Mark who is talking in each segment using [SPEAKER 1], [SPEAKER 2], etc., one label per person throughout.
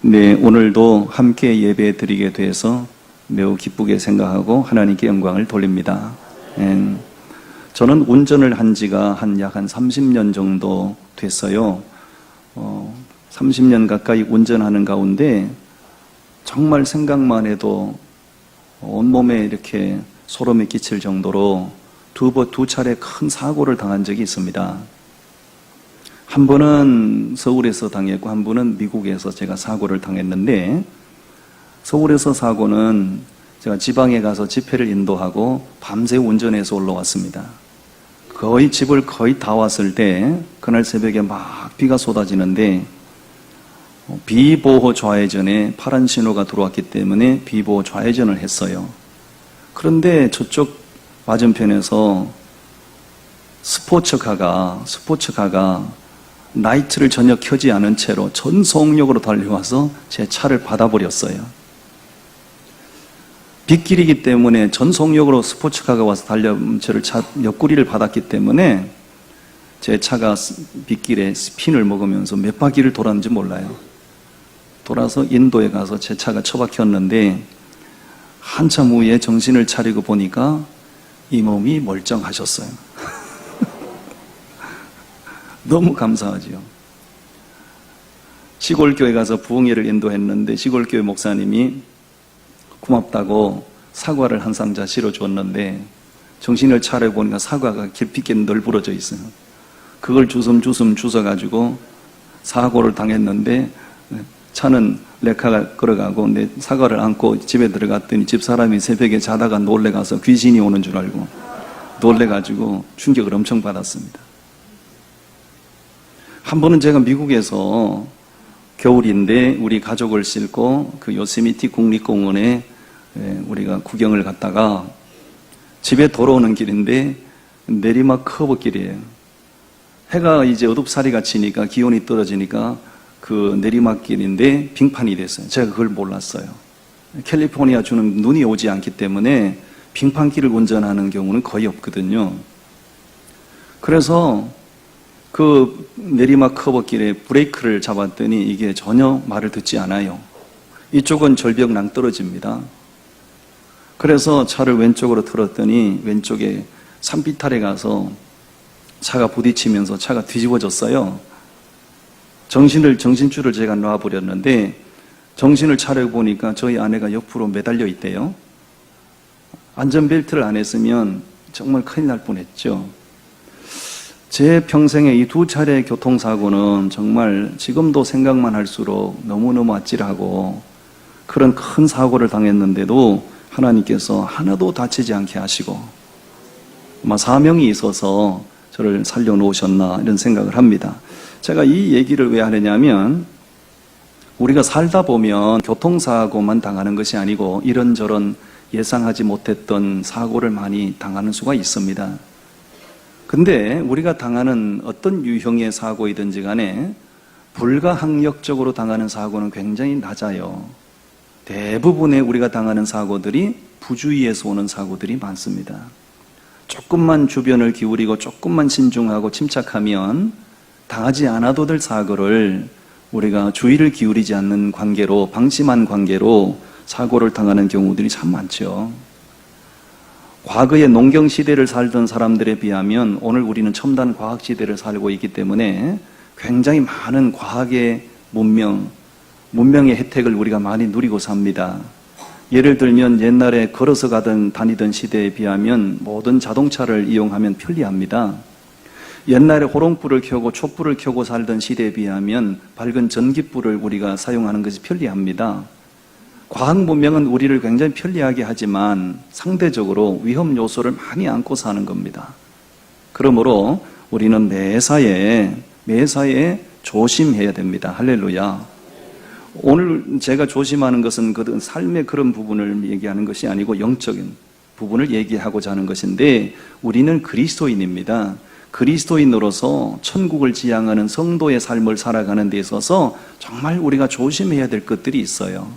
[SPEAKER 1] 네, 오늘도 함께 예배 드리게 돼서 매우 기쁘게 생각하고 하나님께 영광을 돌립니다. 저는 운전을 한 지가 약 한 30년 정도 됐어요. 30년 가까이 운전하는 가운데 정말 생각만 해도 온몸에 이렇게 소름이 끼칠 정도로 두 차례 큰 사고를 당한 적이 있습니다. 한 번은 서울에서 당했고 한 번은 미국에서 제가 사고를 당했는데, 서울에서 사고는 제가 지방에 가서 집회를 인도하고 밤새 운전해서 올라왔습니다. 집을 거의 다 왔을 때 그날 새벽에 막 비가 쏟아지는데 비보호 좌회전에 파란 신호가 들어왔기 때문에 비보호 좌회전을 했어요. 그런데 저쪽 맞은편에서 스포츠카가 라이트를 전혀 켜지 않은 채로 전속력으로 달려와서 제 차를 받아버렸어요. 빗길이기 때문에 전속력으로 스포츠카가 와서 달려온 채를 차 옆구리를 받았기 때문에 제 차가 빗길에 스핀을 먹으면서 몇 바퀴를 돌았는지 몰라요. 돌아서 인도에 가서 제 차가 처박혔는데, 한참 후에 정신을 차리고 보니까 이 몸이 멀쩡하셨어요. 너무 감사하지요. 시골교회 가서 부흥회를 인도했는데 시골교회 목사님이 고맙다고 사과를 한 상자 실어주었는데, 정신을 차려보니까 사과가 깊게 널브러져 있어요. 그걸 주섬주섬 주워가지고 사고를 당했는데, 차는 레카가 걸어가고 내 사과를 안고 집에 들어갔더니 집사람이 새벽에 자다가 놀래가서 귀신이 오는 줄 알고 놀래가지고 충격을 엄청 받았습니다. 한 번은 제가 미국에서 겨울인데 우리 가족을 싣고 그 요세미티 국립공원에 우리가 구경을 갔다가 집에 돌아오는 길인데 내리막 커브길이에요. 해가 이제 어둡사리가 치니까 기온이 떨어지니까 그 내리막길인데 빙판이 됐어요. 제가 그걸 몰랐어요. 캘리포니아 주는 눈이 오지 않기 때문에 빙판길을 운전하는 경우는 거의 없거든요. 그래서 그 내리막 커브길에 브레이크를 잡았더니 이게 전혀 말을 듣지 않아요. 이쪽은 절벽 낭떠러집니다. 그래서 차를 왼쪽으로 틀었더니 왼쪽에 산비탈에 가서 차가 부딪히면서 차가 뒤집어졌어요. 정신줄을 제가 놔버렸는데, 정신을 차려보니까 저희 아내가 옆으로 매달려 있대요. 안전벨트를 안 했으면 정말 큰일 날 뻔했죠. 제 평생에 이 두 차례의 교통사고는 정말 지금도 생각만 할수록 너무너무 아찔하고, 그런 큰 사고를 당했는데도 하나님께서 하나도 다치지 않게 하시고 아마 사명이 있어서 저를 살려놓으셨나 이런 생각을 합니다. 제가 이 얘기를 왜 하느냐면, 우리가 살다 보면 교통사고만 당하는 것이 아니고 이런저런 예상하지 못했던 사고를 많이 당하는 수가 있습니다. 근데 우리가 당하는 어떤 유형의 사고이든지 간에 불가항력적으로 당하는 사고는 굉장히 낮아요. 대부분의 우리가 당하는 사고들이 부주의에서 오는 사고들이 많습니다. 조금만 주변을 기울이고 조금만 신중하고 침착하면 당하지 않아도 될 사고를 우리가 주의를 기울이지 않는 관계로, 방심한 관계로 사고를 당하는 경우들이 참 많죠. 과거의 농경시대를 살던 사람들에 비하면 오늘 우리는 첨단 과학시대를 살고 있기 때문에 굉장히 많은 과학의 문명의 혜택을 우리가 많이 누리고 삽니다. 예를 들면 옛날에 걸어서 다니던 시대에 비하면 모든 자동차를 이용하면 편리합니다. 옛날에 호롱불을 켜고 촛불을 켜고 살던 시대에 비하면 밝은 전기불을 우리가 사용하는 것이 편리합니다. 과학 문명은 우리를 굉장히 편리하게 하지만 상대적으로 위험 요소를 많이 안고 사는 겁니다. 그러므로 우리는 매사에 조심해야 됩니다. 할렐루야. 오늘 제가 조심하는 것은 삶의 그런 부분을 얘기하는 것이 아니고 영적인 부분을 얘기하고자 하는 것인데, 우리는 그리스도인입니다. 그리스도인으로서 천국을 지향하는 성도의 삶을 살아가는 데 있어서 정말 우리가 조심해야 될 것들이 있어요.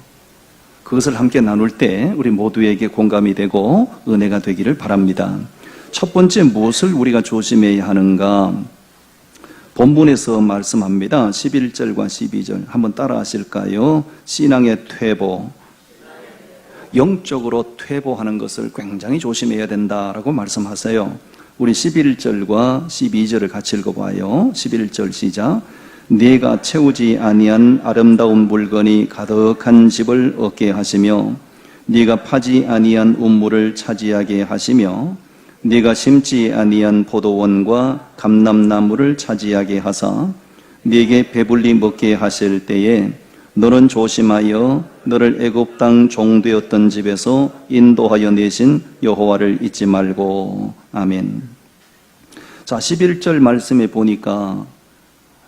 [SPEAKER 1] 그것을 함께 나눌 때 우리 모두에게 공감이 되고 은혜가 되기를 바랍니다. 첫 번째, 무엇을 우리가 조심해야 하는가? 본문에서 말씀합니다. 11절과 12절 한번 따라 하실까요? 신앙의 퇴보, 영적으로 퇴보하는 것을 굉장히 조심해야 된다라고 말씀하세요. 우리 11절과 12절을 같이 읽어봐요. 11절 시작. 네가 채우지 아니한 아름다운 물건이 가득한 집을 얻게 하시며 네가 파지 아니한 우물을 차지하게 하시며 네가 심지 아니한 포도원과 감람나무를 차지하게 하사 네게 배불리 먹게 하실 때에 너는 조심하여 너를 애굽 땅 종되었던 집에서 인도하여 내신 여호와를 잊지 말고. 아멘. 자, 11절 말씀에 보니까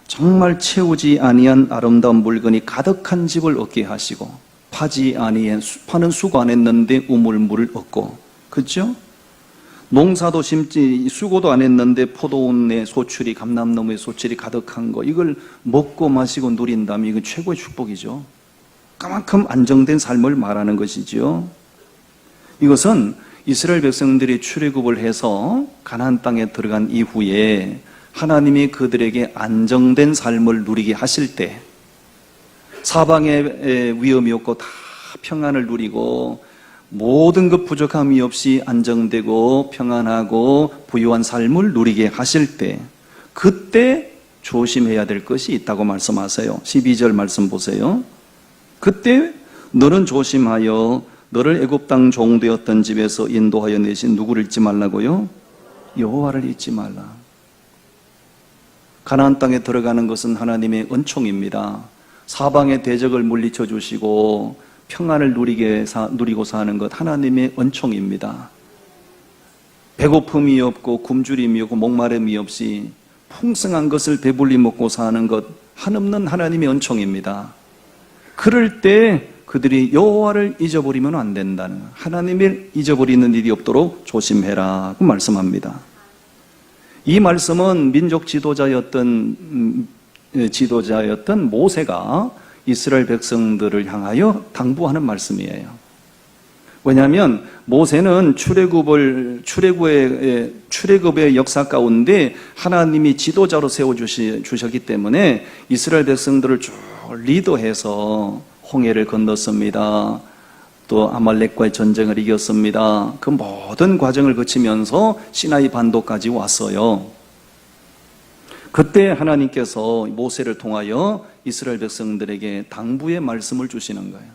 [SPEAKER 1] 정말 채우지 아니한 아름다운 물건이 가득한 집을 얻게 하시고 파지 아니한 파는 수고 안 했는데 우물물을 얻고, 그렇죠? 농사도 심지 수고도 안 했는데 포도원의 소출이, 감람나무의 소출이 가득한 거, 이걸 먹고 마시고 누린다면 이건 최고의 축복이죠. 그만큼 안정된 삶을 말하는 것이죠. 이것은 이스라엘 백성들이 출애굽을 해서 가나안 땅에 들어간 이후에 하나님이 그들에게 안정된 삶을 누리게 하실 때, 사방에 위험이 없고 다 평안을 누리고 모든 것 부족함이 없이 안정되고 평안하고 부유한 삶을 누리게 하실 때, 그때 조심해야 될 것이 있다고 말씀하세요. 12절 말씀 보세요. 그때 너는 조심하여 너를 애굽 땅 종되었던 집에서 인도하여 내신 누구를 잊지 말라고요? 여호와를 잊지 말라. 가나안 땅에 들어가는 것은 하나님의 은총입니다. 사방의 대적을 물리쳐 주시고 평안을 누리고 사는 것 하나님의 은총입니다. 배고픔이 없고 굶주림이 없고 목마름이 없이 풍성한 것을 배불리 먹고 사는 것 한없는 하나님의 은총입니다. 그럴 때 그들이 여호와를 잊어버리면 안 된다는, 하나님을 잊어버리는 일이 없도록 조심해라 그 말씀합니다. 이 말씀은 민족 지도자였던 모세가 이스라엘 백성들을 향하여 당부하는 말씀이에요. 왜냐하면 모세는 출애굽의 역사 가운데 하나님이 지도자로 세워주셨기 때문에 이스라엘 백성들을 쭉 리더해서 홍해를 건넜습니다. 또 아말렉과의 전쟁을 이겼습니다. 그 모든 과정을 거치면서 시나이 반도까지 왔어요. 그때 하나님께서 모세를 통하여 이스라엘 백성들에게 당부의 말씀을 주시는 거예요.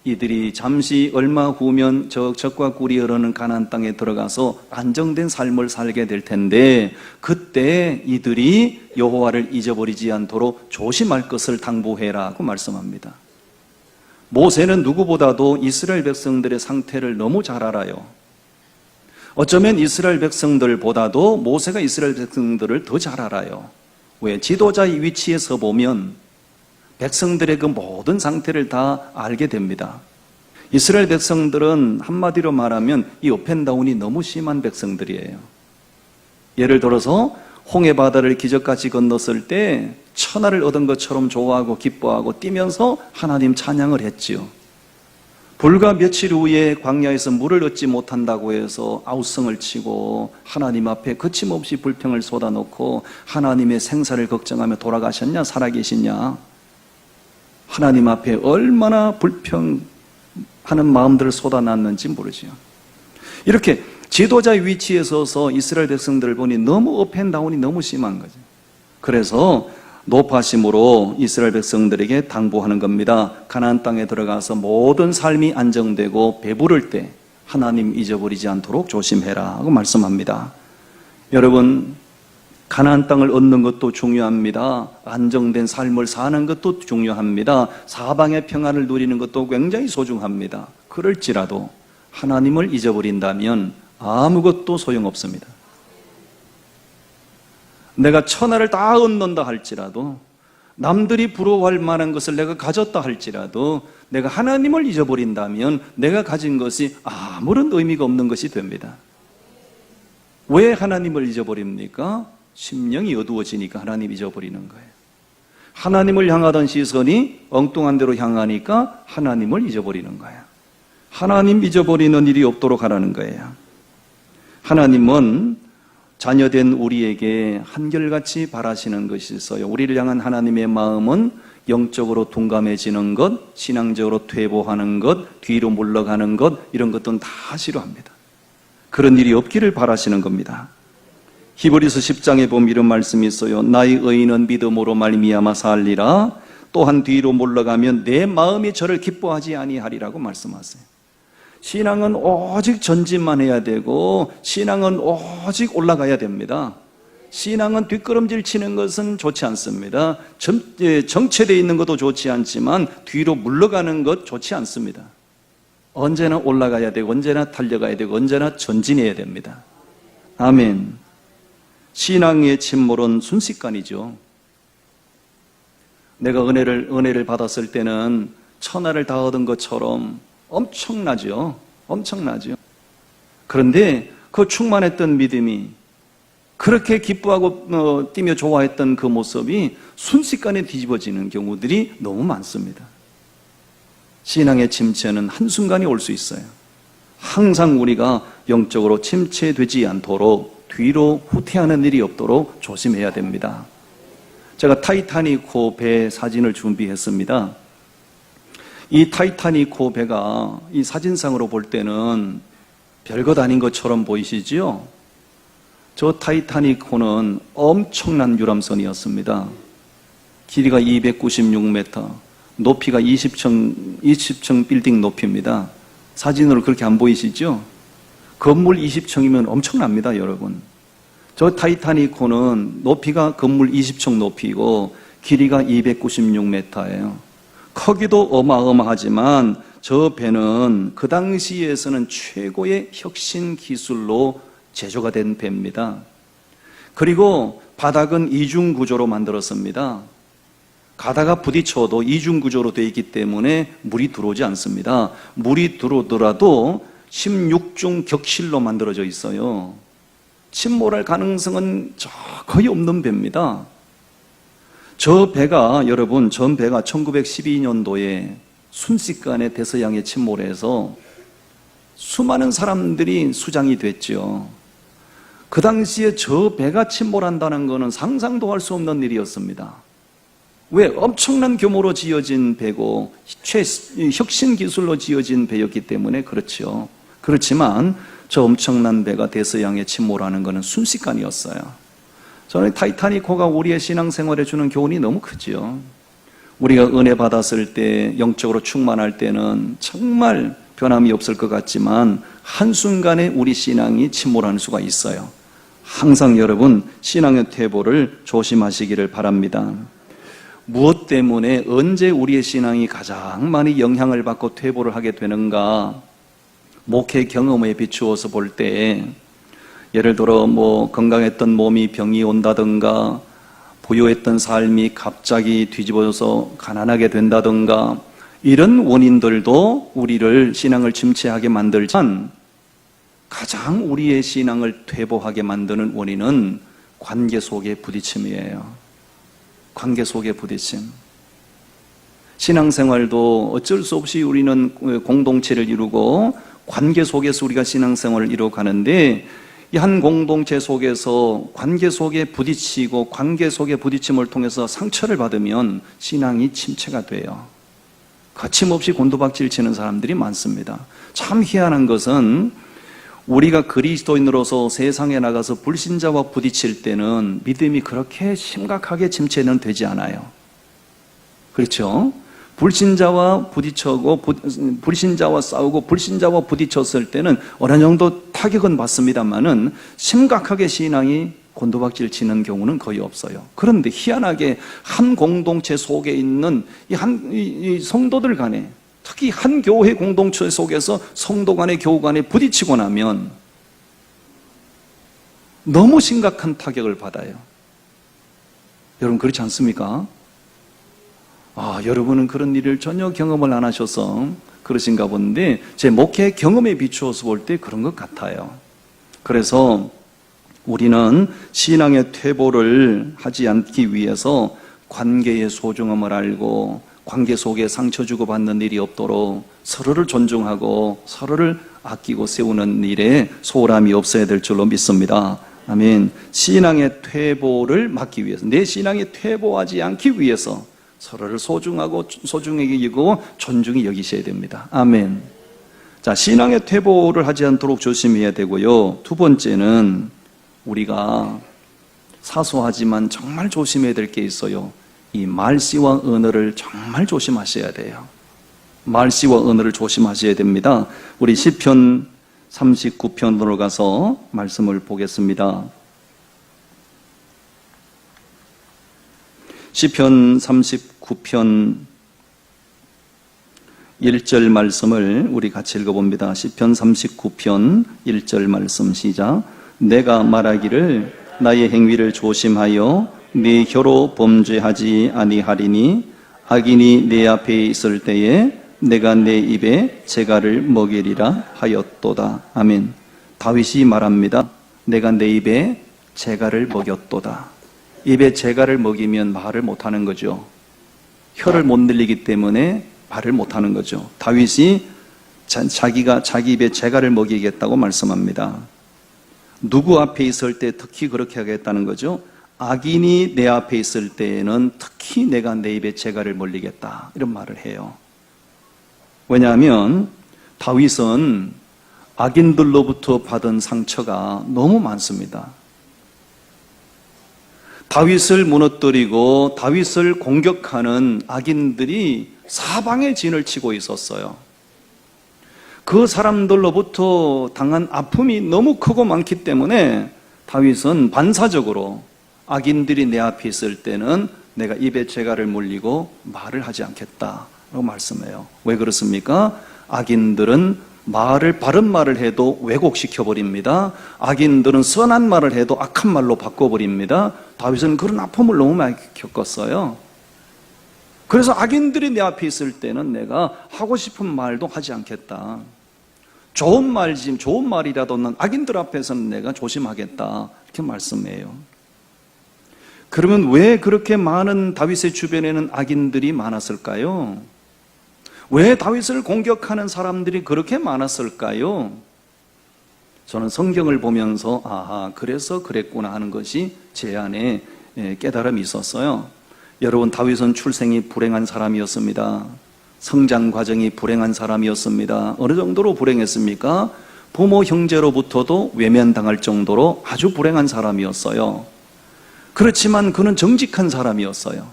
[SPEAKER 1] 이들이 잠시 얼마 후면 적과 꿀이 흐르는 가나안 땅에 들어가서 안정된 삶을 살게 될 텐데, 그때 이들이 여호와를 잊어버리지 않도록 조심할 것을 당부해라고 말씀합니다. 모세는 누구보다도 이스라엘 백성들의 상태를 너무 잘 알아요. 어쩌면 이스라엘 백성들보다도 모세가 이스라엘 백성들을 더 잘 알아요. 왜? 지도자의 위치에 서 보면 백성들의 그 모든 상태를 다 알게 됩니다. 이스라엘 백성들은 한마디로 말하면 이 업앤다운이 너무 심한 백성들이에요. 예를 들어서 홍해 바다를 기적같이 건넜을 때 천하를 얻은 것처럼 좋아하고 기뻐하고 뛰면서 하나님 찬양을 했지요. 불과 며칠 후에 광야에서 물을 얻지 못한다고 해서 아우성을 치고 하나님 앞에 거침없이 불평을 쏟아놓고 하나님의 생사를 걱정하며 돌아가셨냐 살아계시냐, 하나님 앞에 얼마나 불평하는 마음들을 쏟아놨는지 모르죠. 이렇게 지도자의 위치에 서서 이스라엘 백성들을 보니 너무 업앤다운이 너무 심한 거죠. 그래서 높아심으로 이스라엘 백성들에게 당부하는 겁니다. 가나안 땅에 들어가서 모든 삶이 안정되고 배부를 때 하나님 잊어버리지 않도록 조심해라 하고 말씀합니다. 여러분, 가나안 땅을 얻는 것도 중요합니다. 안정된 삶을 사는 것도 중요합니다. 사방의 평안을 누리는 것도 굉장히 소중합니다. 그럴지라도 하나님을 잊어버린다면 아무것도 소용없습니다. 내가 천하를 다 얻는다 할지라도, 남들이 부러워할 만한 것을 내가 가졌다 할지라도 내가 하나님을 잊어버린다면 내가 가진 것이 아무런 의미가 없는 것이 됩니다. 왜 하나님을 잊어버립니까? 심령이 어두워지니까 하나님 잊어버리는 거예요. 하나님을 향하던 시선이 엉뚱한 데로 향하니까 하나님을 잊어버리는 거예요. 하나님 잊어버리는 일이 없도록 하라는 거예요. 하나님은 자녀된 우리에게 한결같이 바라시는 것이 있어요. 우리를 향한 하나님의 마음은 영적으로 둔감해지는 것, 신앙적으로 퇴보하는 것, 뒤로 물러가는 것, 이런 것들은 다 싫어합니다. 그런 일이 없기를 바라시는 겁니다. 히브리서 10장에 보면 이런 말씀이 있어요. 나의 의인은 믿음으로 말미암아 살리라. 또한 뒤로 물러가면 내 마음이 저를 기뻐하지 아니하리라고 말씀하세요. 신앙은 오직 전진만 해야 되고 신앙은 오직 올라가야 됩니다. 신앙은 뒷걸음질 치는 것은 좋지 않습니다. 정체되어 있는 것도 좋지 않지만 뒤로 물러가는 것 좋지 않습니다. 언제나 올라가야 되고 언제나 달려가야 되고 언제나 전진해야 됩니다. 아멘. 신앙의 침몰은 순식간이죠. 내가 은혜를 받았을 때는 천하를 다 얻은 것처럼 엄청나죠. 그런데 그 충만했던 믿음이, 그렇게 기뻐하고 뛰며 좋아했던 그 모습이 순식간에 뒤집어지는 경우들이 너무 많습니다. 신앙의 침체는 한순간에 올 수 있어요. 항상 우리가 영적으로 침체되지 않도록 뒤로 후퇴하는 일이 없도록 조심해야 됩니다. 제가 타이타닉호 배 사진을 준비했습니다. 이 타이타닉호 배가 이 사진상으로 볼 때는 별것 아닌 것처럼 보이시지요? 저 타이타닉호는 엄청난 유람선이었습니다. 길이가 296m, 높이가 20층 빌딩 높이입니다. 사진으로 그렇게 안 보이시죠? 건물 20층이면 엄청납니다, 여러분. 저 타이타닉호는 높이가 건물 20층 높이고 길이가 296m예요. 크기도 어마어마하지만 저 배는 그 당시에서는 최고의 혁신 기술로 제조가 된 배입니다. 그리고 바닥은 이중 구조로 만들었습니다. 가다가 부딪혀도 이중 구조로 되어 있기 때문에 물이 들어오지 않습니다. 물이 들어오더라도 16중 격실로 만들어져 있어요. 침몰할 가능성은 거의 없는 배입니다. 저 배가, 여러분, 전 배가 1912년도에 순식간에 대서양에 침몰해서 수많은 사람들이 수장이 됐죠. 그 당시에 저 배가 침몰한다는 것은 상상도 할 수 없는 일이었습니다. 왜? 엄청난 규모로 지어진 배고 혁신 기술로 지어진 배였기 때문에 그렇죠. 그렇지만 저 엄청난 배가 대서양에 침몰하는 것은 순식간이었어요. 저는 타이타닉호가 우리의 신앙생활에 주는 교훈이 너무 크죠. 우리가 은혜 받았을 때, 영적으로 충만할 때는 정말 변함이 없을 것 같지만 한순간에 우리 신앙이 침몰하는 수가 있어요. 항상 여러분, 신앙의 퇴보를 조심하시기를 바랍니다. 무엇 때문에 언제 우리의 신앙이 가장 많이 영향을 받고 퇴보를 하게 되는가? 목회 경험에 비추어서 볼 때, 예를 들어 건강했던 몸이 병이 온다든가, 부유했던 삶이 갑자기 뒤집어져서 가난하게 된다든가, 이런 원인들도 우리를 신앙을 침체하게 만들지만 가장 우리의 신앙을 퇴보하게 만드는 원인은 관계 속의 부딪힘이에요. 관계 속의 부딪힘. 신앙생활도 어쩔 수 없이 우리는 공동체를 이루고 관계 속에서 우리가 신앙생활을 이루어가는데, 이 한 공동체 속에서 관계 속에 부딪히고 관계 속의 부딪힘을 통해서 상처를 받으면 신앙이 침체가 돼요. 거침없이 곤두박질 치는 사람들이 많습니다. 참 희한한 것은 우리가 그리스도인으로서 세상에 나가서 불신자와 부딪힐 때는 믿음이 그렇게 심각하게 침체는 되지 않아요. 그렇죠? 불신자와 부딪히고 불신자와 싸우고 불신자와 부딪혔을 때는 어느 정도 타격은 받습니다만은 심각하게 신앙이 곤두박질 치는 경우는 거의 없어요. 그런데 희한하게 한 공동체 속에 있는 이 성도들 간에, 특히 한 교회 공동체 속에서 성도 간에 교우 간에 부딪히고 나면 너무 심각한 타격을 받아요. 여러분 그렇지 않습니까? 여러분은 그런 일을 전혀 경험을 안 하셔서 그러신가 본데, 제 목회 경험에 비추어서 볼 때 그런 것 같아요. 그래서 우리는 신앙의 퇴보를 하지 않기 위해서 관계의 소중함을 알고 관계 속에 상처 주고받는 일이 없도록 서로를 존중하고 서로를 아끼고 세우는 일에 소홀함이 없어야 될 줄로 믿습니다. 아멘. 신앙의 퇴보를 막기 위해서, 내 신앙이 퇴보하지 않기 위해서 서로를 소중하게 여기고 존중히 여기셔야 됩니다. 아멘. 자, 신앙의 퇴보를 하지 않도록 조심해야 되고요. 두 번째는 우리가 사소하지만 정말 조심해야 될 게 있어요. 이 말씨와 언어를 정말 조심하셔야 돼요. 말씨와 언어를 조심하셔야 됩니다. 우리 시편 39편으로 가서 말씀을 보겠습니다. 시편 39편 1절 말씀을 우리 같이 읽어봅니다. 시편 39편 1절 말씀 시작. 내가 말하기를 나의 행위를 조심하여 네 혀로 범죄하지 아니하리니 악인이 내 앞에 있을 때에 내가 내 입에 재갈을 먹이리라 하였도다. 아멘. 다윗이 말합니다. 내가 내 입에 재갈을 먹였도다. 입에 재갈을 먹이면 말을 못하는 거죠. 혀를 못 늘리기 때문에 말을 못하는 거죠. 다윗이 자기가 자기 입에 재갈을 먹이겠다고 말씀합니다. 누구 앞에 있을 때 특히 그렇게 하겠다는 거죠. 악인이 내 앞에 있을 때에는 특히 내가 내 입에 재갈을 먹이겠다, 이런 말을 해요. 왜냐하면 다윗은 악인들로부터 받은 상처가 너무 많습니다. 다윗을 무너뜨리고 다윗을 공격하는 악인들이 사방에 진을 치고 있었어요. 그 사람들로부터 당한 아픔이 너무 크고 많기 때문에 다윗은 반사적으로 악인들이 내 앞에 있을 때는 내가 입에 재갈을 물리고 말을 하지 않겠다라고 말씀해요. 왜 그렇습니까? 악인들은 바른 말을 해도 왜곡시켜 버립니다. 악인들은 선한 말을 해도 악한 말로 바꿔버립니다. 다윗은 그런 아픔을 너무 많이 겪었어요. 그래서 악인들이 내 앞에 있을 때는 내가 하고 싶은 말도 하지 않겠다. 좋은 말이라도 난 악인들 앞에서는 내가 조심하겠다, 이렇게 말씀해요. 그러면 왜 그렇게 많은 다윗의 주변에는 악인들이 많았을까요? 왜 다윗을 공격하는 사람들이 그렇게 많았을까요? 저는 성경을 보면서 그래서 그랬구나 하는 것이 제 안에 깨달음이 있었어요. 여러분, 다윗은 출생이 불행한 사람이었습니다. 성장 과정이 불행한 사람이었습니다. 어느 정도로 불행했습니까? 부모 형제로부터도 외면당할 정도로 아주 불행한 사람이었어요. 그렇지만 그는 정직한 사람이었어요.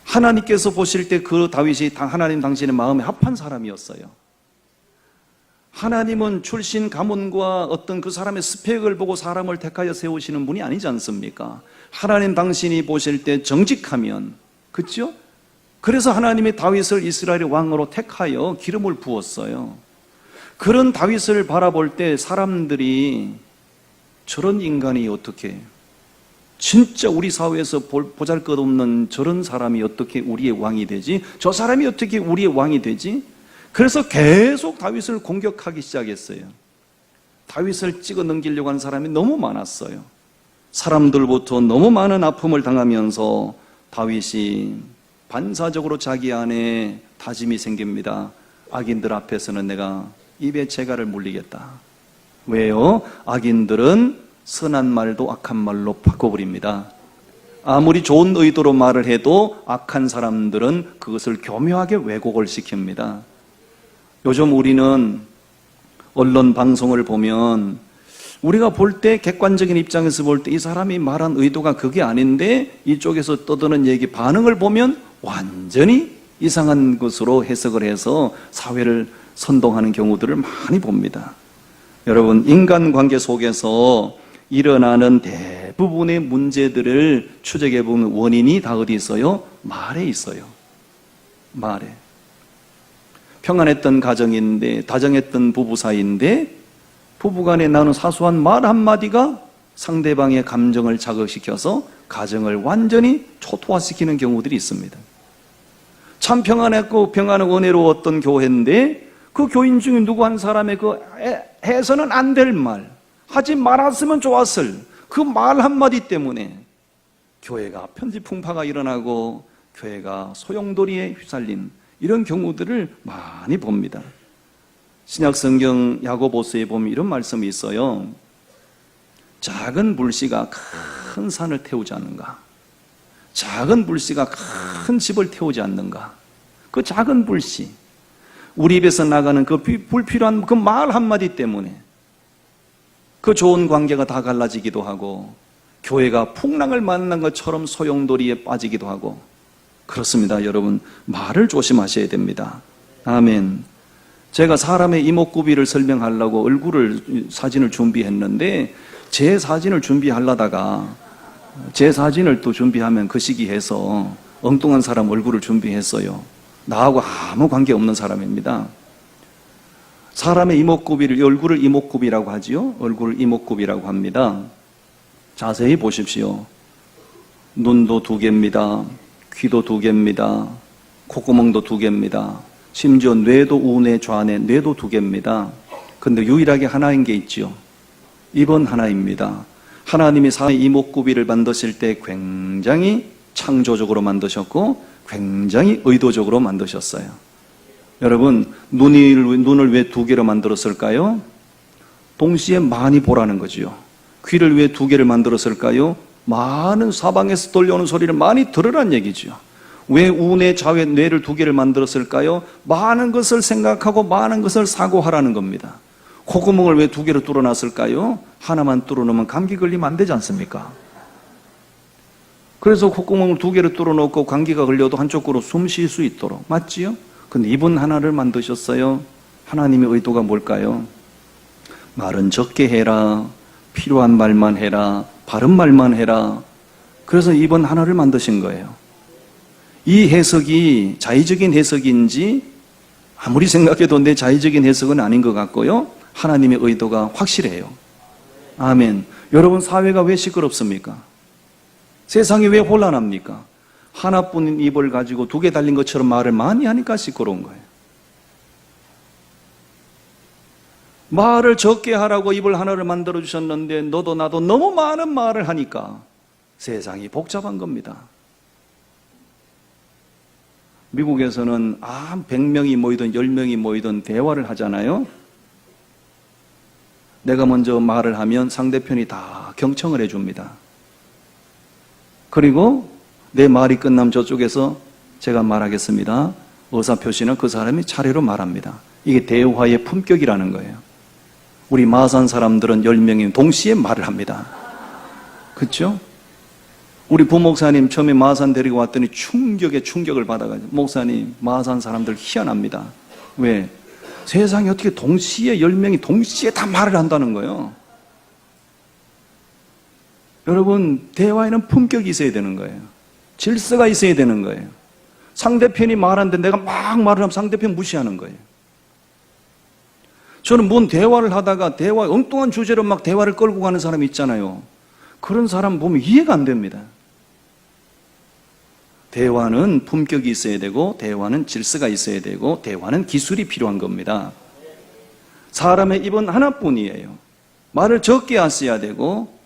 [SPEAKER 1] 하나님께서 보실 때 그 다윗이 하나님 당신의 마음에 합한 사람이었어요. 하나님은 출신 가문과 어떤 그 사람의 스펙을 보고 사람을 택하여 세우시는 분이 아니지 않습니까? 하나님 당신이 보실 때 정직하면, 그렇죠? 그래서 하나님이 다윗을 이스라엘의 왕으로 택하여 기름을 부었어요. 그런 다윗을 바라볼 때 사람들이 저런 인간이 어떻게, 진짜 우리 사회에서 보잘것없는 저런 사람이 어떻게 우리의 왕이 되지? 저 사람이 어떻게 우리의 왕이 되지? 그래서 계속 다윗을 공격하기 시작했어요. 다윗을 찍어 넘기려고 하는 사람이 너무 많았어요. 사람들부터 너무 많은 아픔을 당하면서 다윗이 반사적으로 자기 안에 다짐이 생깁니다. 악인들 앞에서는 내가 입에 재갈을 물리겠다. 왜요? 악인들은 선한 말도 악한 말로 바꿔버립니다. 아무리 좋은 의도로 말을 해도 악한 사람들은 그것을 교묘하게 왜곡을 시킵니다. 요즘 우리는 언론 방송을 보면 우리가 볼 때 객관적인 입장에서 볼 때 이 사람이 말한 의도가 그게 아닌데 이쪽에서 떠드는 얘기 반응을 보면 완전히 이상한 것으로 해석을 해서 사회를 선동하는 경우들을 많이 봅니다. 여러분, 인간관계 속에서 일어나는 대부분의 문제들을 추적해보면 원인이 다 어디 있어요? 말에 있어요. 말에. 평안했던 가정인데, 다정했던 부부 사이인데 부부간에 나눈 사소한 말 한마디가 상대방의 감정을 자극시켜서 가정을 완전히 초토화시키는 경우들이 있습니다. 참 평안했고 평안하고 은혜로웠던 교회인데 그 교인 중에 누구 한 사람의 그 해서는 안 될 말, 하지 말았으면 좋았을 그 말 한마디 때문에 교회가 편지풍파가 일어나고 교회가 소용돌이에 휘말린 이런 경우들을 많이 봅니다. 신약성경 야고보서에 보면 이런 말씀이 있어요. 작은 불씨가 큰 산을 태우지 않는가? 작은 불씨가 큰 집을 태우지 않는가? 그 작은 불씨, 우리 입에서 나가는 그 불필요한 그 말 한마디 때문에 그 좋은 관계가 다 갈라지기도 하고 교회가 풍랑을 만난 것처럼 소용돌이에 빠지기도 하고 그렇습니다. 여러분, 말을 조심하셔야 됩니다. 아멘. 제가 사람의 이목구비를 설명하려고 사진을 준비했는데 제 사진을 준비하려다가 제 사진을 또 준비하면 그 시기해서 엉뚱한 사람 얼굴을 준비했어요. 나하고 아무 관계없는 사람입니다. 사람의 이목구비를, 얼굴을 이목구비라고 하지요. 얼굴을 이목구비라고 합니다. 자세히 보십시오. 눈도 2개입니다. 귀도 2개입니다. 콧구멍도 2개입니다. 심지어 뇌도 우뇌 좌뇌 뇌도 2개입니다. 근데 유일하게 하나인 게 있지요. 입은 하나입니다. 하나님이 사람의 이목구비를 만드실 때 굉장히 창조적으로 만드셨고 굉장히 의도적으로 만드셨어요. 여러분, 눈을 왜 2개로 만들었을까요? 동시에 많이 보라는 거지요. 귀를 왜 2개를 만들었을까요? 많은 사방에서 들려오는 소리를 많이 들으란 얘기죠. 왜 우뇌, 좌뇌, 뇌를 2개를 만들었을까요? 많은 것을 생각하고 많은 것을 사고하라는 겁니다. 콧구멍을 왜 2개로 뚫어놨을까요? 하나만 뚫어놓으면 감기 걸리면 안 되지 않습니까? 그래서 콧구멍을 2개로 뚫어놓고 감기가 걸려도 한쪽으로 숨 쉴 수 있도록. 맞지요? 근데 입은 하나를 만드셨어요. 하나님의 의도가 뭘까요? 말은 적게 해라. 필요한 말만 해라. 바른 말만 해라. 그래서 입은 하나를 만드신 거예요. 이 해석이 자의적인 해석인지 아무리 생각해도 내 자의적인 해석은 아닌 것 같고요. 하나님의 의도가 확실해요. 아멘. 여러분, 사회가 왜 시끄럽습니까? 세상이 왜 혼란합니까? 하나뿐인 입을 가지고 2개 달린 것처럼 말을 많이 하니까 시끄러운 거예요. 말을 적게 하라고 입을 하나를 만들어 주셨는데 너도 나도 너무 많은 말을 하니까 세상이 복잡한 겁니다. 미국에서는 100명이 모이든 10명이 모이든 대화를 하잖아요. 내가 먼저 말을 하면 상대편이 다 경청을 해줍니다. 그리고 내 말이 끝나면 저쪽에서 제가 말하겠습니다. 의사표시는 그 사람이 차례로 말합니다. 이게 대화의 품격이라는 거예요. 우리 마산 사람들은 10명이 동시에 말을 합니다. 그렇죠? 우리 부목사님 처음에 마산 데리고 왔더니 충격을 받아가지고, 목사님, 마산 사람들 희한합니다. 왜? 세상에 어떻게 동시에 10명이 동시에 다 말을 한다는 거예요. 여러분, 대화에는 품격이 있어야 되는 거예요. 질서가 있어야 되는 거예요. 상대편이 말하는데 내가 막 말을 하면 상대편 무시하는 거예요. 저는 뭔 대화를 하다가 엉뚱한 주제로 막 대화를 끌고 가는 사람이 있잖아요. 그런 사람 보면 이해가 안 됩니다. 대화는 품격이 있어야 되고, 대화는 질서가 있어야 되고, 대화는 기술이 필요한 겁니다. 사람의 입은 하나뿐이에요. 말을 적게 하셔야 되고,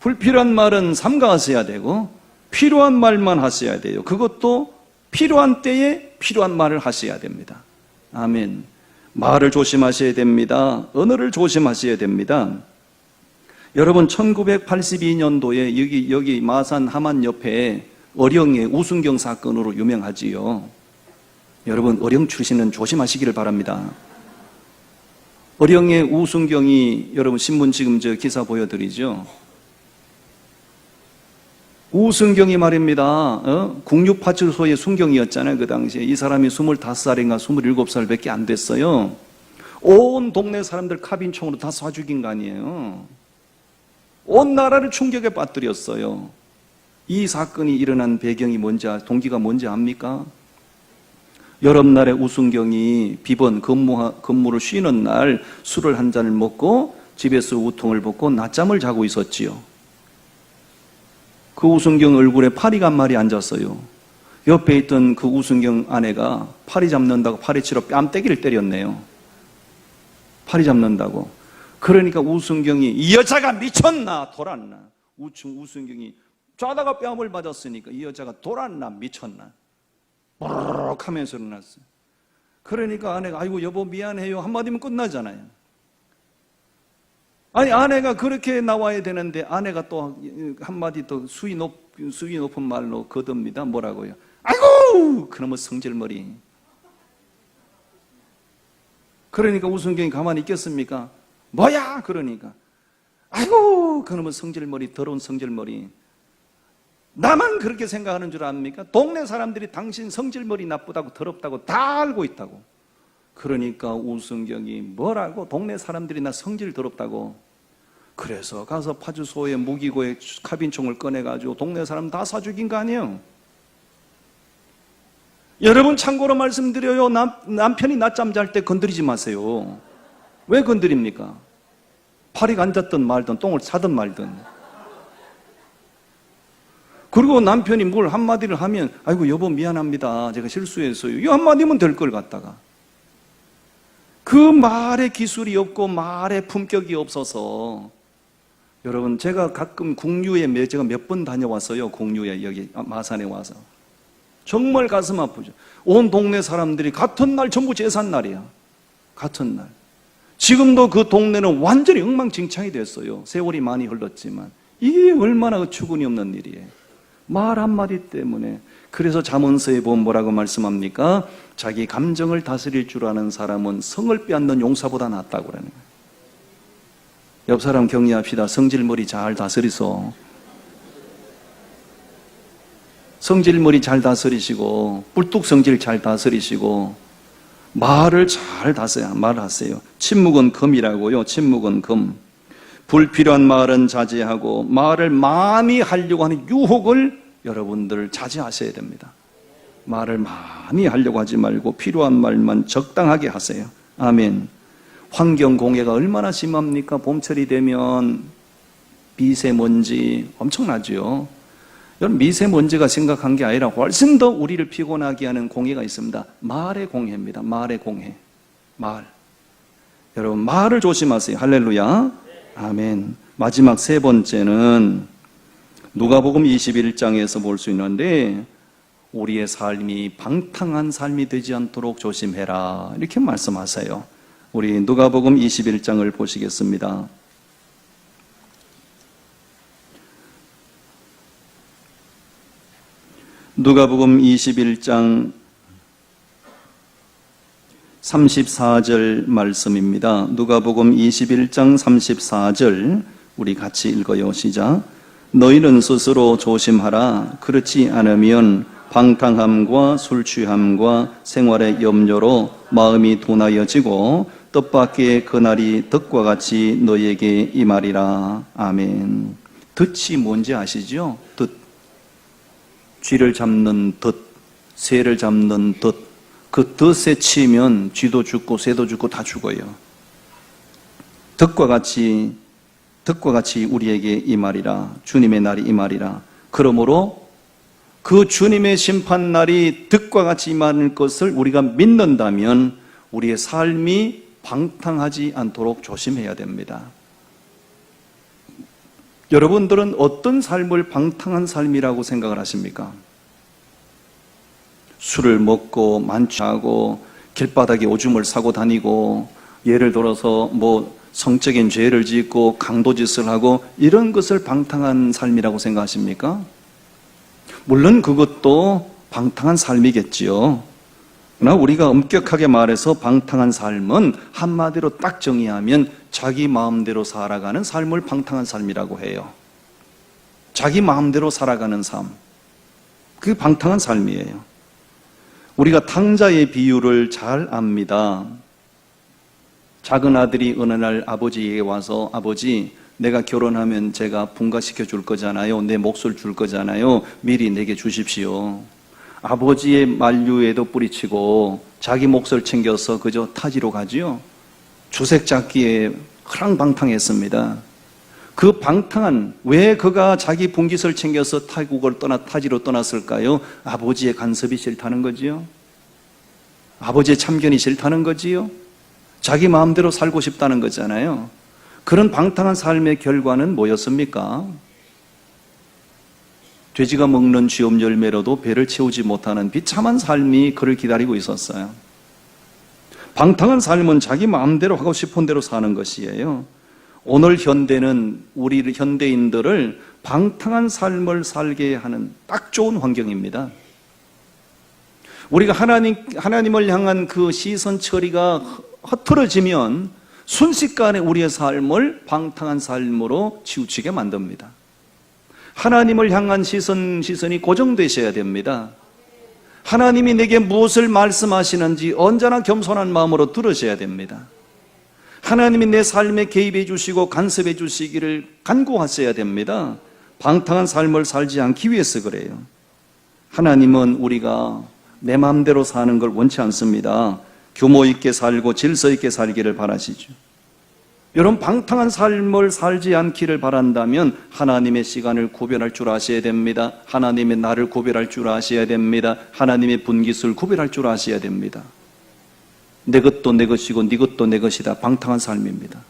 [SPEAKER 1] 불필요한 말은 삼가하셔야 되고, 필요한 말만 하셔야 돼요. 그것도 필요한 때에 필요한 말을 하셔야 됩니다. 아멘. 말을 조심하셔야 됩니다. 언어를 조심하셔야 됩니다. 여러분, 1982년도에 여기 마산 하만 옆에 어령의 우순경 사건으로 유명하지요. 여러분, 어령 출신은 조심하시기를 바랍니다. 어령의 우순경이, 여러분 신문 지금 기사 보여드리죠. 우순경이 말입니다. 국립파출소의 순경이었잖아요. 그 당시에. 이 사람이 25살인가 27살 밖에 안 됐어요. 온 동네 사람들 카빈총으로 다 쏴 죽인 거 아니에요. 온 나라를 충격에 빠뜨렸어요. 이 사건이 일어난 배경이 동기가 뭔지 압니까? 여름날에 우순경이 비번 근무를 쉬는 날 술을 한 잔을 먹고 집에서 우통을 벗고 낮잠을 자고 있었지요. 그 우순경 얼굴에 파리가 한 마리 앉았어요. 옆에 있던 그 우순경 아내가 파리 잡는다고 파리치로 뺨때기를 때렸네요. 파리 잡는다고. 그러니까 우순경이 이 여자가 미쳤나 돌았나. 우순경이 좌다가 뺨을 맞았으니까 이 여자가 돌았나 미쳤나 버럭 하면서 일어났어요. 그러니까 아내가 아이고 여보 미안해요 한마디면 끝나잖아요. 아니, 아내가 그렇게 나와야 되는데 아내가 또 한마디 더 수위 높은 말로 거듭니다. 뭐라고요? 아이고! 그놈의 성질머리. 그러니까 우순경이 가만히 있겠습니까? 뭐야? 그러니까 아이고! 그놈의 성질머리, 더러운 성질머리. 나만 그렇게 생각하는 줄 압니까? 동네 사람들이 당신 성질머리 나쁘다고 더럽다고 다 알고 있다고. 그러니까 우순경이 뭐라고? 동네 사람들이 나 성질 더럽다고. 그래서 가서 파주소에 무기고에 카빈총을 꺼내가지고 동네 사람 다 사 죽인 거 아니에요? 여러분 참고로 말씀드려요. 남편이 낮잠 잘 때 건드리지 마세요. 왜 건드립니까? 파리가 앉았든 말든 똥을 싸든 말든. 그리고 남편이 뭘 한마디를 하면 아이고 여보 미안합니다. 제가 실수했어요. 이 한마디면 될 걸 갖다가. 그 말의 기술이 없고 말의 품격이 없어서 여러분 제가 가끔 국류에 제가 몇 번 다녀왔어요. 국류에 여기 마산에 와서. 정말 가슴 아프죠. 온 동네 사람들이 같은 날 전부 제삿날이야. 같은 날. 지금도 그 동네는 완전히 엉망진창이 됐어요. 세월이 많이 흘렀지만 이게 얼마나 어처구니 없는 일이에요. 말 한마디 때문에. 그래서 잠언서에 보면 뭐라고 말씀합니까? 자기 감정을 다스릴 줄 아는 사람은 성을 빼앗는 용사보다 낫다고 그러는 거예요. 옆 사람 격려합시다. 성질머리 잘 다스리소. 성질머리 잘 다스리시고 뿔뚝 성질 잘 다스리시고 말을 잘 말하세요. 침묵은 금이라고요. 침묵은 금. 불필요한 말은 자제하고 말을 많이 하려고 하는 유혹을 여러분들 자제하셔야 됩니다. 말을 많이 하려고 하지 말고 필요한 말만 적당하게 하세요. 아멘. 환경공해가 얼마나 심합니까? 봄철이 되면 미세먼지 엄청나죠. 여러분 미세먼지가 심각한 게 아니라 훨씬 더 우리를 피곤하게 하는 공해가 있습니다. 말의 공해입니다. 말의 공해. 말. 여러분 말을 조심하세요. 할렐루야. 아멘. 마지막 세 번째는 누가복음 21장에서 볼 수 있는데 우리의 삶이 방탕한 삶이 되지 않도록 조심해라 이렇게 말씀하세요. 우리 누가복음 21장을 보시겠습니다. 누가복음 21장 34절 말씀입니다. 누가복음 21장 34절 우리 같이 읽어요. 시작. 너희는 스스로 조심하라. 그렇지 않으면 방탕함과 술 취함과 생활의 염려로 마음이 둔하여지고 뜻밖의 그날이 덫과 같이 너희에게 임하리라. 아멘. 덫이 뭔지 아시죠? 덫. 쥐를 잡는 덫, 새를 잡는 덫. 그 덫에 치면 쥐도 죽고 새도 죽고 다 죽어요. 덫과 같이 우리에게 임하리라. 주님의 날이 임하리라. 그러므로 그 주님의 심판날이 덫과 같이 임하는 것을 우리가 믿는다면 우리의 삶이 방탕하지 않도록 조심해야 됩니다. 여러분들은 어떤 삶을 방탕한 삶이라고 생각을 하십니까? 술을 먹고 만취하고 길바닥에 오줌을 싸고 다니고 예를 들어서 성적인 죄를 짓고 강도짓을 하고 이런 것을 방탕한 삶이라고 생각하십니까? 물론 그것도 방탕한 삶이겠지요. 그러나 우리가 엄격하게 말해서 방탕한 삶은 한마디로 딱 정의하면 자기 마음대로 살아가는 삶을 방탕한 삶이라고 해요. 자기 마음대로 살아가는 삶. 그게 방탕한 삶이에요. 우리가 탕자의 비유를 잘 압니다. 작은 아들이 어느 날 아버지에게 와서 아버지 내가 결혼하면 제가 분가시켜 줄 거잖아요. 내 몫을 줄 거잖아요. 미리 내게 주십시오. 아버지의 만류에도 뿌리치고 자기 몫을 챙겨서 그저 타지로 가지요. 주색 잡기에 허랑방탕했습니다. 그 방탕한 왜 그가 자기 분깃을 챙겨서 타국을 타지로 떠났을까요? 아버지의 간섭이 싫다는 거지요. 아버지의 참견이 싫다는 거지요. 자기 마음대로 살고 싶다는 거잖아요. 그런 방탕한 삶의 결과는 뭐였습니까? 돼지가 먹는 쥐엄 열매로도 배를 채우지 못하는 비참한 삶이 그를 기다리고 있었어요. 방탕한 삶은 자기 마음대로 하고 싶은 대로 사는 것이에요. 오늘 현대는 우리 현대인들을 방탕한 삶을 살게 하는 딱 좋은 환경입니다. 우리가 하나님을 향한 그 시선 처리가 흐트러지면 순식간에 우리의 삶을 방탕한 삶으로 치우치게 만듭니다. 하나님을 향한 시선이 고정되셔야 됩니다. 하나님이 내게 무엇을 말씀하시는지 언제나 겸손한 마음으로 들으셔야 됩니다. 하나님이 내 삶에 개입해 주시고 간섭해 주시기를 간구하셔야 됩니다. 방탕한 삶을 살지 않기 위해서 그래요. 하나님은 우리가 내 마음대로 사는 걸 원치 않습니다. 규모 있게 살고 질서 있게 살기를 바라시죠. 여러분, 방탕한 삶을 살지 않기를 바란다면 하나님의 시간을 구별할 줄 아셔야 됩니다. 하나님의 날을 구별할 줄 아셔야 됩니다. 하나님의 분깃을 구별할 줄 아셔야 됩니다. 내 것도 내 것이고 네 것도 내 것이다. 방탕한 삶입니다.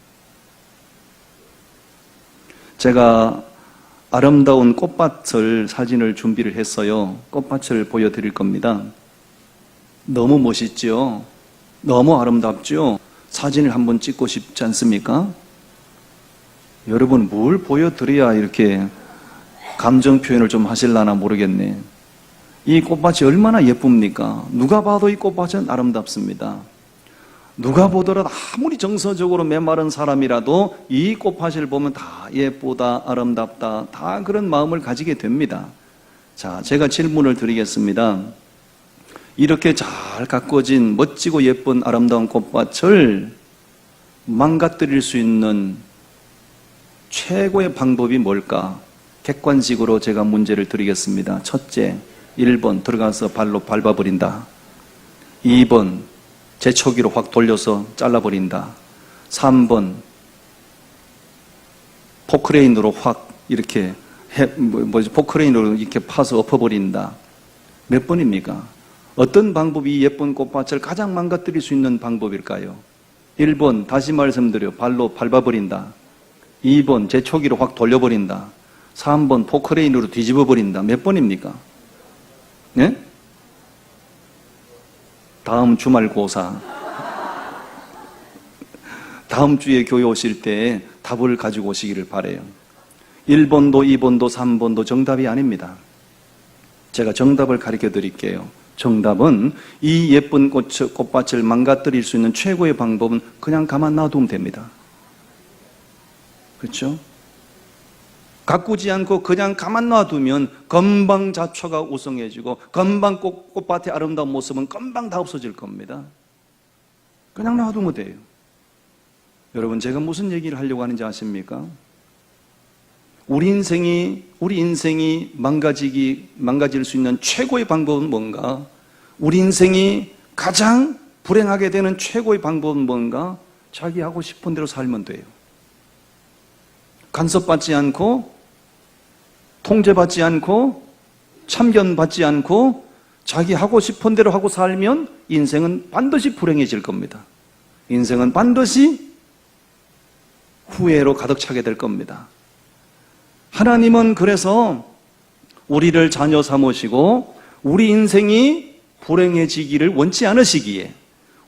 [SPEAKER 1] 제가 아름다운 꽃밭을 사진을 준비를 했어요. 꽃밭을 보여드릴 겁니다. 너무 멋있죠? 너무 아름답죠? 사진을 한번 찍고 싶지 않습니까? 여러분, 뭘 보여드려야 이렇게 감정 표현을 좀 하실라나 모르겠네. 이 꽃밭이 얼마나 예쁩니까? 누가 봐도 이 꽃밭은 아름답습니다. 누가 보더라도 아무리 정서적으로 메마른 사람이라도 이 꽃밭을 보면 다 예쁘다, 아름답다, 다 그런 마음을 가지게 됩니다. 자, 제가 질문을 드리겠습니다. 이렇게 잘 가꿔진 멋지고 예쁜 아름다운 꽃밭을 망가뜨릴 수 있는 최고의 방법이 뭘까? 객관식으로 제가 문제를 드리겠습니다. 첫째, 1번 들어가서 발로 밟아버린다. 2번 재초기로 확 돌려서 잘라버린다. 3번 포크레인으로 확 이렇게 포크레인으로 이렇게 파서 엎어버린다. 몇 번입니까? 어떤 방법이 예쁜 꽃밭을 가장 망가뜨릴 수 있는 방법일까요? 1번 다시 말씀드려 발로 밟아버린다. 2번 재초기로 확 돌려버린다. 3번 포크레인으로 뒤집어버린다. 몇 번입니까? 네? 다음 주말고사 다음 주에 교회 오실 때 답을 가지고 오시기를 바라요. 1번도 2번도 3번도 정답이 아닙니다. 제가 정답을 가르쳐 드릴게요. 정답은 이 예쁜 꽃밭을 망가뜨릴 수 있는 최고의 방법은 그냥 가만 놔두면 됩니다. 그렇죠? 가꾸지 않고 그냥 가만 놔두면 금방 잡초가 우성해지고 금방 꽃밭의 아름다운 모습은 금방 다 없어질 겁니다. 그냥 놔두면 돼요. 여러분, 제가 무슨 얘기를 하려고 하는지 아십니까? 우리 인생이 망가질 수 있는 최고의 방법은 뭔가? 우리 인생이 가장 불행하게 되는 최고의 방법은 뭔가? 자기 하고 싶은 대로 살면 돼요. 간섭받지 않고, 통제받지 않고, 참견받지 않고, 자기 하고 싶은 대로 하고 살면 인생은 반드시 불행해질 겁니다. 인생은 반드시 후회로 가득 차게 될 겁니다. 하나님은 그래서 우리를 자녀 삼으시고 우리 인생이 불행해지기를 원치 않으시기에,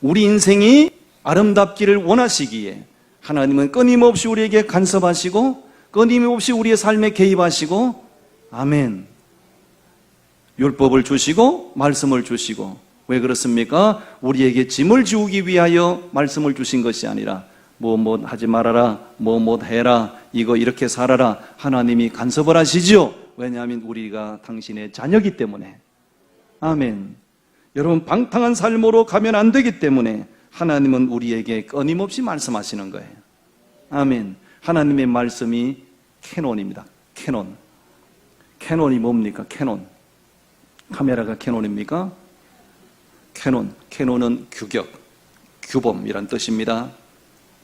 [SPEAKER 1] 우리 인생이 아름답기를 원하시기에 하나님은 끊임없이 우리에게 간섭하시고 끊임없이 우리의 삶에 개입하시고, 아멘, 율법을 주시고 말씀을 주시고. 왜 그렇습니까? 우리에게 짐을 지우기 위하여 말씀을 주신 것이 아니라 뭐 하지 말아라, 뭐 해라, 이거 이렇게 살아라, 하나님이 간섭을 하시죠. 왜냐하면 우리가 당신의 자녀이기 때문에. 아멘. 여러분, 방탕한 삶으로 가면 안 되기 때문에 하나님은 우리에게 끊임없이 말씀하시는 거예요. 아멘. 하나님의 말씀이 캐논입니다. 캐논. 캐논이 뭡니까? 캐논. 카메라가 캐논입니까? 캐논. 캐논은 규격, 규범이란 뜻입니다.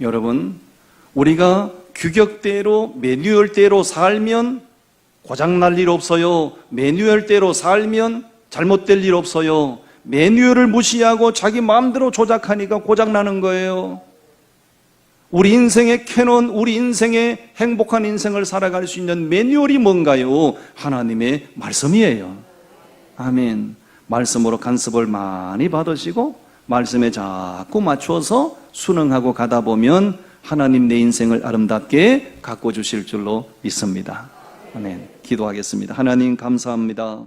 [SPEAKER 1] 여러분, 우리가 규격대로 매뉴얼대로 살면 고장날 일 없어요. 매뉴얼대로 살면 잘못될 일 없어요. 매뉴얼을 무시하고 자기 마음대로 조작하니까 고장나는 거예요. 우리 인생의 캐논, 우리 인생의 행복한 인생을 살아갈 수 있는 매뉴얼이 뭔가요? 하나님의 말씀이에요. 아멘. 말씀으로 간섭을 많이 받으시고 말씀에 자꾸 맞춰서 순응하고 가다 보면 하나님 내 인생을 아름답게 가꿔주실 줄로 믿습니다. 아멘. 기도하겠습니다. 하나님 감사합니다.